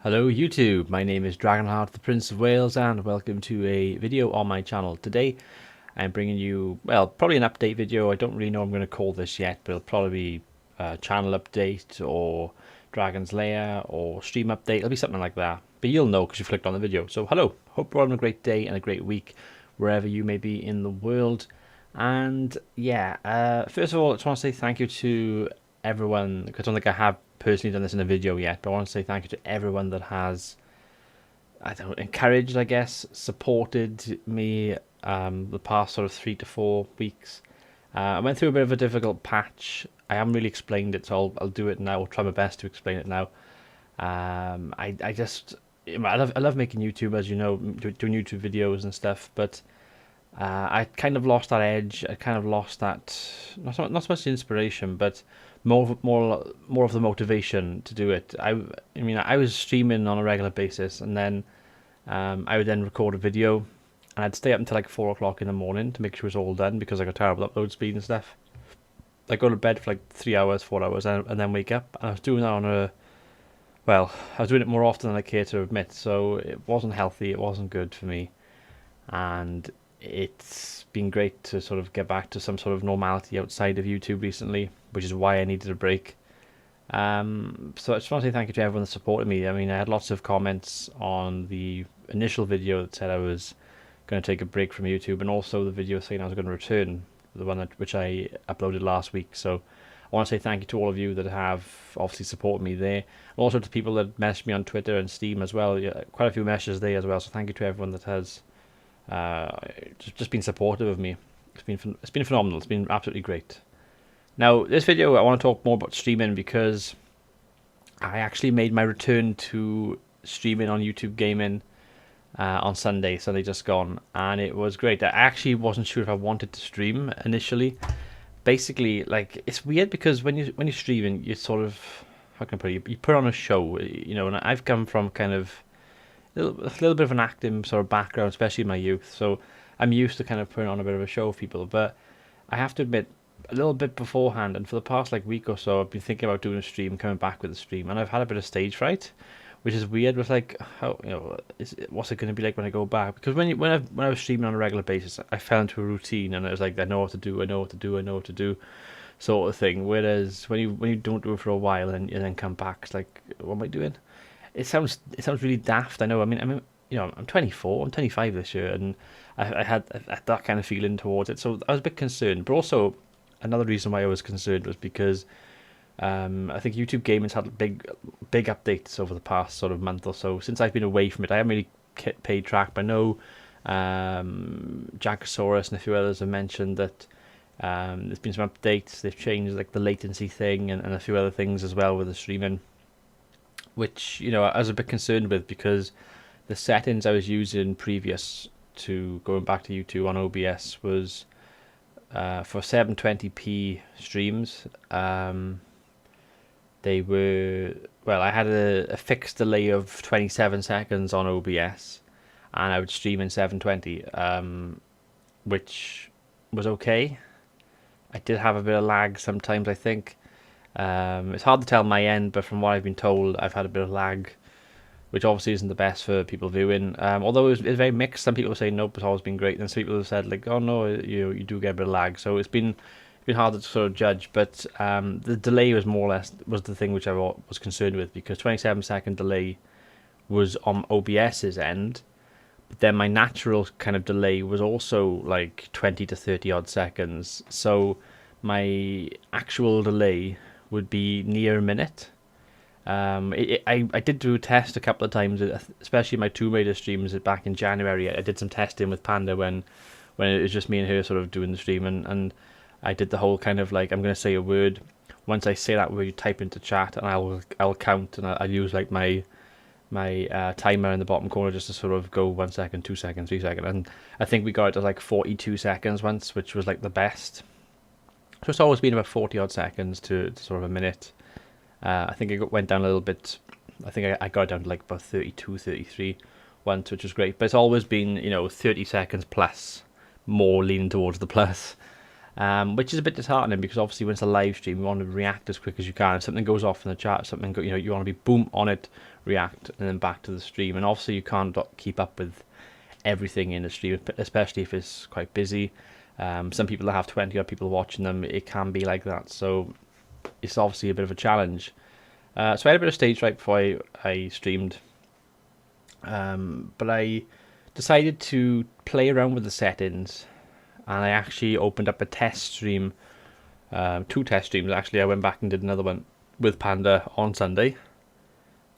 Hello YouTube, my name is Dragonheart, the Prince of Wales, and welcome to a video on my channel. Today I'm bringing you, well, probably an update video. I don't really know what I'm going to call this yet, but it'll probably be a channel update or Dragon's Lair or stream update. It'll be something like that, but you'll know because you clicked on the video. So hello, hope you're having a great day and a great week wherever you may be in the world. And yeah, first of all, I just want to say thank you to everyone, because I don't think I have personally done this in a video yet, but I want to say thank you to everyone that has, I don't know, encouraged, I guess, supported me the past sort of 3 to 4 weeks. I went through a bit of a difficult patch. I haven't really explained it, so I'll do it now. I'll try my best to explain it now. I just, I love making YouTube, as you know, doing YouTube videos and stuff, but I kind of lost that edge. I kind of lost that, not so much the inspiration, but more of the motivation to do it. I mean, I was streaming on a regular basis, and then I would then record a video, and I'd stay up until like 4 o'clock in the morning to make sure it was all done because I got terrible upload speed and stuff. I go to bed for like 3 hours, 4 hours, and then wake up. And I was doing that on a, well, I was doing it more often than I care to admit, so it wasn't healthy. It wasn't good for me, and it's been great to sort of get back to some sort of normality outside of YouTube recently, which is why I needed a break. So I just want to say thank you to everyone that supported me. I mean, I had lots of comments on the initial video that said I was going to take a break from YouTube, and also the video saying I was going to return, the one which I uploaded last week. So I want to say thank you to all of you that have obviously supported me there, and also to people that messaged me on Twitter and Steam as well. Yeah, quite a few messages there as well. So thank you to everyone that has just been supportive of me. It's been phenomenal. It's been absolutely great. Now, this video I want to talk more about streaming because I actually made my return to streaming on YouTube Gaming on Sunday just gone, and it was great. I actually wasn't sure if I wanted to stream initially. Basically, like, it's weird because when you're streaming, you sort of, how can I put it? You put on a show, you know. And I've come from kind of a little bit of an acting sort of background, especially in my youth. So I'm used to kind of putting on a bit of a show for people. But I have to admit, a little bit beforehand, and for the past like week or so, I've been thinking about doing a stream, coming back with a stream, and I've had a bit of stage fright, which is weird. With like, how, you know, what's it going to be like when I go back? Because when I was streaming on a regular basis, I fell into a routine, and it was like, I know what to do, I know what to do, I know what to do, sort of thing. Whereas when you don't do it for a while and you then come back, it's like, what am I doing? It sounds really daft. I know. I mean, you know, I'm 24. I'm 25 this year, and I had that kind of feeling towards it. So I was a bit concerned. But also, another reason why I was concerned was because I think YouTube Gaming's had big updates over the past sort of month or so. Since I've been away from it, I haven't really paid track. But I know Jackosaurus and a few others have mentioned that there's been some updates. They've changed like the latency thing and a few other things as well with the streaming, which, you know, I was a bit concerned with because the settings I was using previous to going back to YouTube on OBS was for 720p streams. They were, well, I had a fixed delay of 27 seconds on OBS, and I would stream in 720, which was okay. I did have a bit of lag sometimes, I think. It's hard to tell on my end, but from what I've been told, I've had a bit of lag, which obviously isn't the best for people viewing. Although it's very mixed. Some people say nope, it's always been great, and some people have said like, oh no, you do get a bit of lag. So it's been hard to sort of judge. But the delay was more or less the thing which I was concerned with, because 27-second delay was on OBS's end, but then my natural kind of delay was also like 20 to 30 odd seconds. So my actual delay would be near a minute. I did do a test a couple of times, especially my Tomb Raider streams back in January. I did some testing with Panda when it was just me and her sort of doing the stream, and I did the whole kind of like, I'm going to say a word. Once I say that word, you type into chat, and I'll count, and I'll use like my timer in the bottom corner just to sort of go 1 second, 2 seconds, 3 seconds, and I think we got it to like 42 seconds once, which was like the best. So it's always been about 40 odd seconds to sort of a minute. I think it went down a little bit. I think I got it down to like about 32, 33 once, which was great. But it's always been, you know, 30 seconds plus, more leaning towards the plus. which is a bit disheartening because obviously when it's a live stream, you want to react as quick as you can. If something goes off in the chat, you want to be boom on it, react, and then back to the stream. And obviously you can't keep up with everything in the stream, especially if it's quite busy. Some people that have 20 odd people watching them, it can be like that. So it's obviously a bit of a challenge. So I had a bit of stage fright before I streamed, but I decided to play around with the settings, and I actually opened up a test stream, 2 test streams actually. I went back and did another one with Panda on Sunday,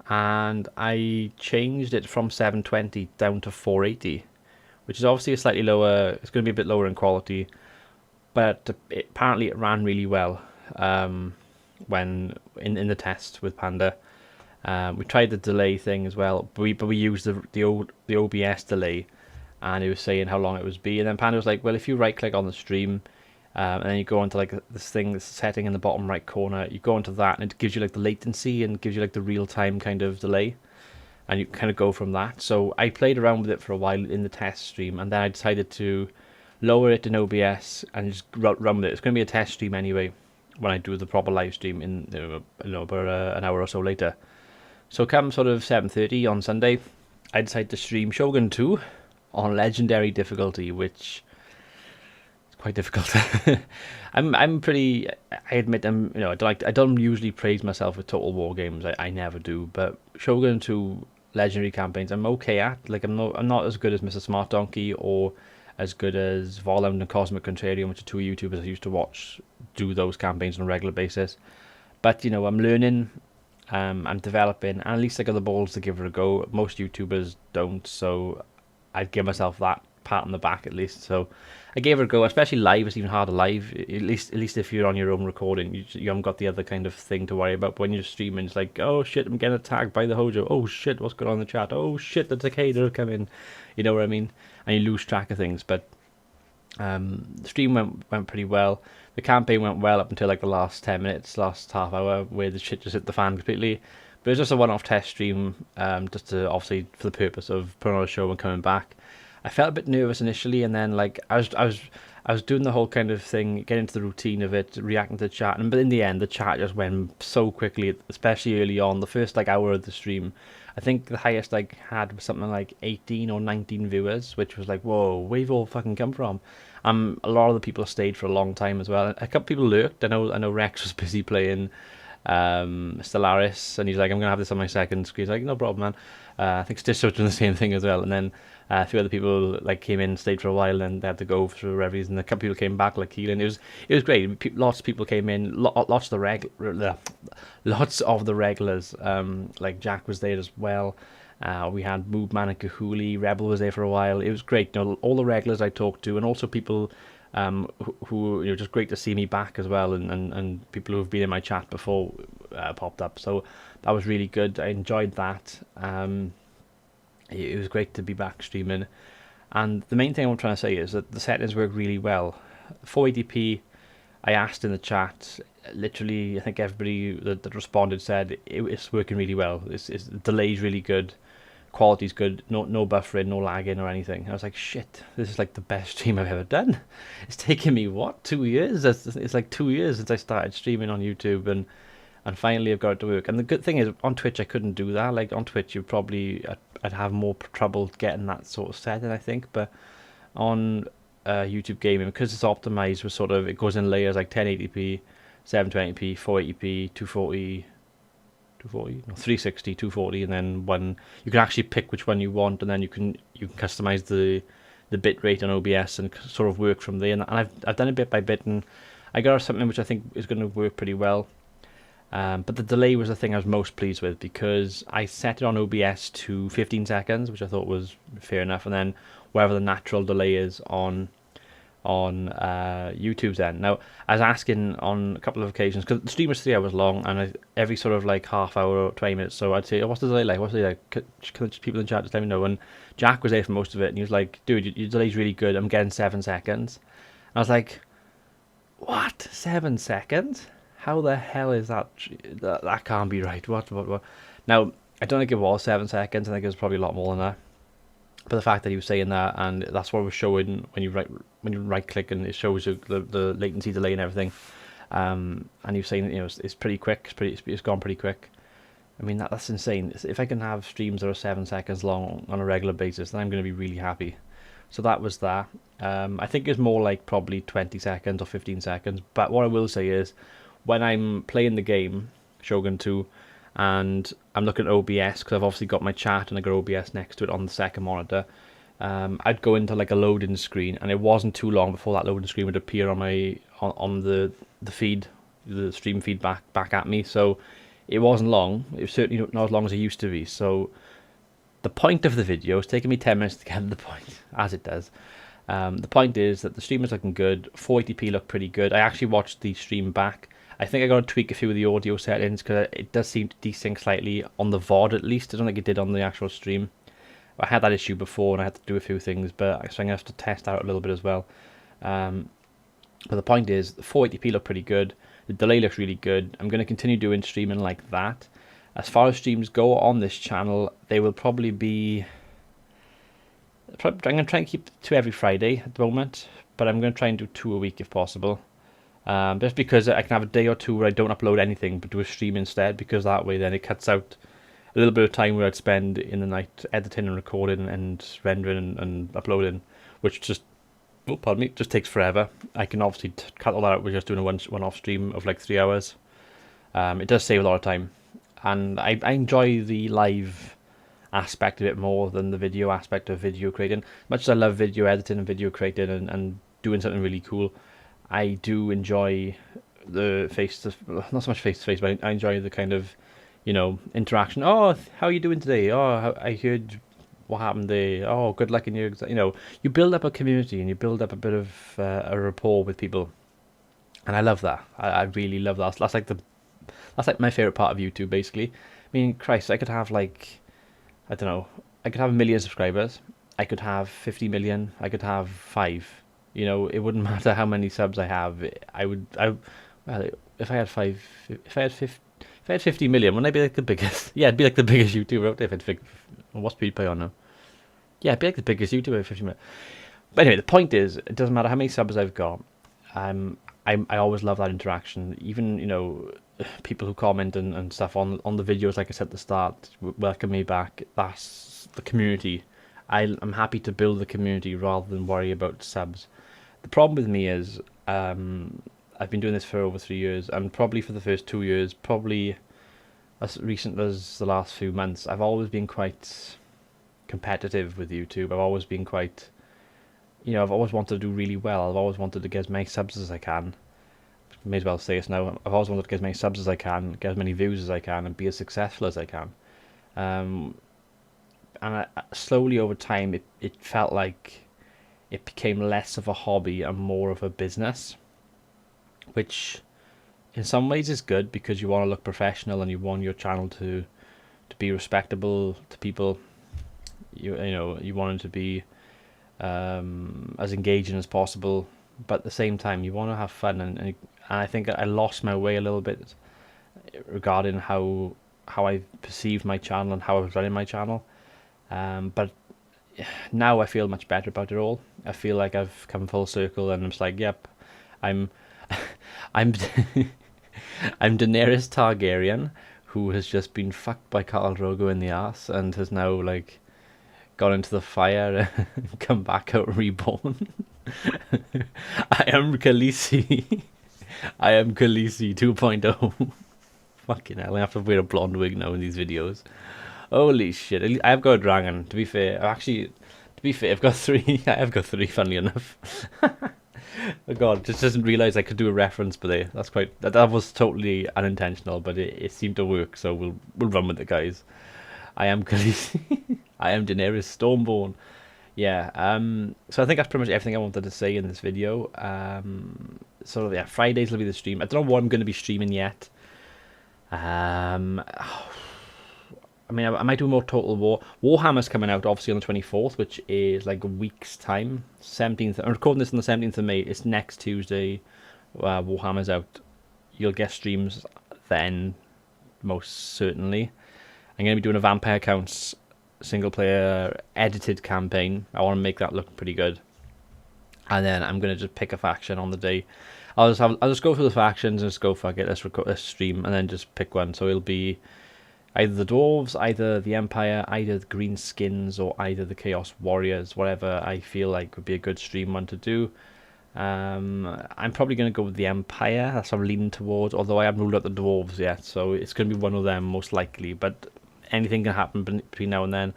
and I changed it from 720 down to 480, which is obviously a slightly lower, it's going to be a bit lower in quality, but apparently it ran really well when in the test with Panda. We tried the delay thing as well, but we used the OBS delay, and it was saying how long it was be, and then Panda was like, well, if you right click on the stream, and then you go into like this setting in the bottom right corner, you go into that and it gives you like the latency and gives you like the real time kind of delay, and you kind of go from that. So I played around with it for a while in the test stream, and then I decided to lower it in OBS and just run with it. It's going to be a test stream anyway when I do the proper live stream in about an hour or so later. So come sort of 7:30 on Sunday, I decided to stream Shogun 2 on legendary difficulty, which is quite difficult. I'm pretty. I admit I don't usually praise myself with Total War games. I never do, but Shogun 2 legendary campaigns I'm okay at. Like I'm not as good as Mr. Smart Donkey or as good as Volund and Cosmic Contrarian, which are 2 YouTubers I used to watch do those campaigns on a regular basis. But I'm learning. I'm developing, and at least I got the balls to give it a go. Most YouTubers don't, so I'd give myself that pat on the back at least. So I gave it a go, especially live. It's even harder live. At least if you're on your own recording, you haven't got the other kind of thing to worry about. But when you're streaming, it's like, oh shit, I'm getting attacked by the Hojo. Oh shit, what's going on in the chat? Oh shit, the Takeda come in. You know what I mean? And you lose track of things. But the stream went pretty well. The campaign went well up until like the last 10 minutes, last half hour, where the shit just hit the fan completely. But it was just a one-off test stream, just to obviously for the purpose of putting on a show and coming back. I felt a bit nervous initially, and then like I was doing the whole kind of thing, getting into the routine of it, reacting to the chat, but in the end the chat just went so quickly, especially early on. The first like hour of the stream, I think the highest I had was something like 18 or 19 viewers, which was like, whoa, where you've all fucking come from. A lot of the people stayed for a long time as well. A couple people lurked. I know Rex was busy playing Stellaris, and he's like, I'm gonna have this on my second screen. He's like, no problem, man. I think Stitch was doing the same thing as well, and then a few other people like came in, stayed for a while, and they had to go for reveries, and a couple people came back like Keelan. It was great. Lots of people came in. Lots of the regulars. Like Jack was there as well. We had Moobman and Kahuli. Rebel was there for a while. It was great. All the regulars I talked to, and also people who just great to see me back as well, and people who have been in my chat before popped up. So that was really good. I enjoyed that. It was great to be back streaming. And the main thing I'm trying to say is that the settings work really well. 480p, I asked in the chat, literally, I think everybody that responded said it's working really well. The delay's really good, quality's good, no buffering, no lagging or anything. I was like, shit, this is like the best stream I've ever done. It's taken me, 2 years? It's like 2 years since I started streaming on YouTube, and finally I've got it to work. And the good thing is, on Twitch I couldn't do that. Like on Twitch I'd have more trouble getting that sort of setting, I think. But on YouTube gaming, because it's optimized with it goes in layers like 1080p, 720p, 480p, 240, 360, 240, and then you can actually pick which one you want, and then you can customize the bit rate on OBS and sort of work from there. And I've done it bit by bit, and I got something which I think is going to work pretty well. But the delay was the thing I was most pleased with, because I set it on OBS to 15 seconds, which I thought was fair enough, and then whatever the natural delay is on YouTube's end. Now, I was asking on a couple of occasions, because the stream was 3 hours long, and every sort of like half hour or 20 minutes, so I'd say, what's the delay like? What's the delay like? Can people in chat just let me know? And Jack was there for most of it, and he was like, dude, your delay's really good. I'm getting 7 seconds. And I was like, what? 7 seconds? How the hell is that? That can't be right. What? Now, I don't think it was 7 seconds. I think it was probably a lot more than that. But the fact that he was saying that, and that's what it was showing when you right click and it shows you the latency delay and everything. And he was saying, it's pretty quick. It's gone pretty quick. I mean, that's insane. If I can have streams that are 7 seconds long on a regular basis, then I'm going to be really happy. So that was that. I think it's more like probably 20 seconds or 15 seconds. But what I will say is, when I'm playing the game, Shogun 2, and I'm looking at OBS, because I've obviously got my chat and I got OBS next to it on the second monitor, I'd go into like a loading screen, and it wasn't too long before that loading screen would appear on my on the feed, the stream feed back at me. So it wasn't long. It was certainly not as long as it used to be. So the point of the video, it's taken me 10 minutes to get to the point, as it does. The point is that the stream is looking good. 480p looked pretty good. I actually watched the stream back. I think I got to tweak a few of the audio settings because it does seem to desync slightly on the VOD at least. I don't think it did on the actual stream. I had that issue before and I had to do a few things, but so I'm going to have to test out a little bit as well. But the point is, the 480p looked pretty good. The delay looks really good. I'm going to continue doing streaming like that. As far as streams go on this channel, they will probably be... I'm going to try and keep 2 every Friday at the moment, but I'm going to try and do 2 a week if possible. Just because I can have a day or two where I don't upload anything but do a stream instead, because that way then it cuts out a little bit of time where I'd spend in the night editing and recording and rendering and uploading, which just, oh pardon me, just takes forever. I can obviously cut all that out with just doing a one-off stream of like 3 hours. It does save a lot of time, and I enjoy the live aspect of it more than the video aspect of video creating. Much as I love video editing and video creating and doing something really cool, I do enjoy the not so much face to face, but I enjoy the kind of, interaction. Oh, how are you doing today? Oh, I heard what happened there. Oh, good luck in your, you build up a community and you build up a bit of a rapport with people, and I love that. I really love that. That's like my favorite part of YouTube, basically. I mean, Christ, I could have like, I don't know, I could have 1 million subscribers. I could have 50 million. I could have 5. It wouldn't matter how many subs I have. Well, if I had 50 million, wouldn't I be like the biggest? Yeah, it'd be like the biggest YouTuber out there. What's PewDiePie on now? Yeah, it'd be like the biggest YouTuber at 50 million. But anyway, the point is, it doesn't matter how many subs I've got. I always love that interaction. Even people who comment and stuff on the videos, like I said at the start, welcome me back. That's the community. I'm happy to build the community rather than worry about subs. The problem with me is I've been doing this for over 3 years, and probably for the first 2 years, probably as recent as the last few months, I've always been quite competitive with YouTube. I've always been quite, I've always wanted to do really well. I've always wanted to get as many subs as I can. May as well say it now. I've always wanted to get as many subs as I can, get as many views as I can, and be as successful as I can. And slowly over time, it felt like it became less of a hobby and more of a business, which in some ways is good because you want to look professional and you want your channel to be respectable to people. You want it to be as engaging as possible, but at the same time you want to have fun, and I think I lost my way a little bit regarding how I perceived my channel and how I was running my channel. But now I feel much better about it all. I feel like I've come full circle, and I'm just like, yep, I'm I'm Daenerys Targaryen, who has just been fucked by Khal Drogo in the ass and has now like gone into the fire and come back out reborn. I am Khaleesi. I am Khaleesi 2.0. Fucking hell, I have to wear a blonde wig now in these videos. Holy shit! I've got a dragon. To be fair, I've got 3. I have got 3. Funnily enough. Oh God, just doesn't realise I could do a reference, but that was totally unintentional, but it seemed to work. So we'll run with it, guys. I am Khaleesi. I am Daenerys Stormborn. Yeah. So I think that's pretty much everything I wanted to say in this video. So yeah, Fridays will be the stream. I don't know what I'm going to be streaming yet. I mean, I might do more Total War. Warhammer's coming out, obviously, on the 24th, which is like a week's time. 17th. I'm recording this on the 17th of May. It's next Tuesday. Warhammer's out. You'll get streams then, most certainly. I'm going to be doing a Vampire Counts single player edited campaign. I want to make that look pretty good. And then I'm gonna just pick a faction on the day. I'll just go through the factions and just go fuck it. Let's record this stream and then just pick one. So it'll be either the dwarves, either the Empire, either the green skins, or either the Chaos Warriors. Whatever I feel like would be a good stream one to do. I'm probably going to go with the Empire. That's what I'm leaning towards, although I haven't ruled out the Dwarves yet, so it's going to be one of them most likely, but anything can happen between now and then.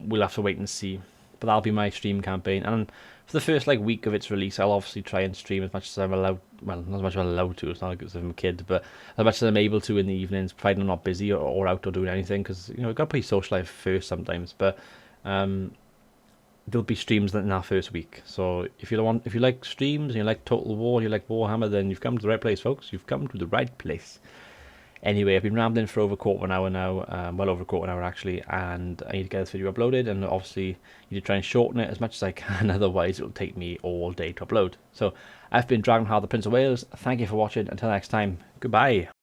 We'll have to wait and see, but that'll be my stream campaign, and for the first week of its release, I'll obviously try and stream as much as I'm allowed. Well, not as much as I'm allowed to, it's not because I'm a kid, but as much as I'm able to in the evenings, provided I'm not busy or out or doing anything, because I've got to put your social life first sometimes, but there'll be streams in our first week. So if you like streams and you like Total War and you like Warhammer, then you've come to the right place, folks. You've come to the right place. Anyway, I've been rambling for over a quarter of an hour now, well over a quarter of an hour actually, and I need to get this video uploaded, and obviously I need to try and shorten it as much as I can, otherwise it will take me all day to upload. So I've been Dragonheart, the Prince of Wales. Thank you for watching. Until next time, goodbye.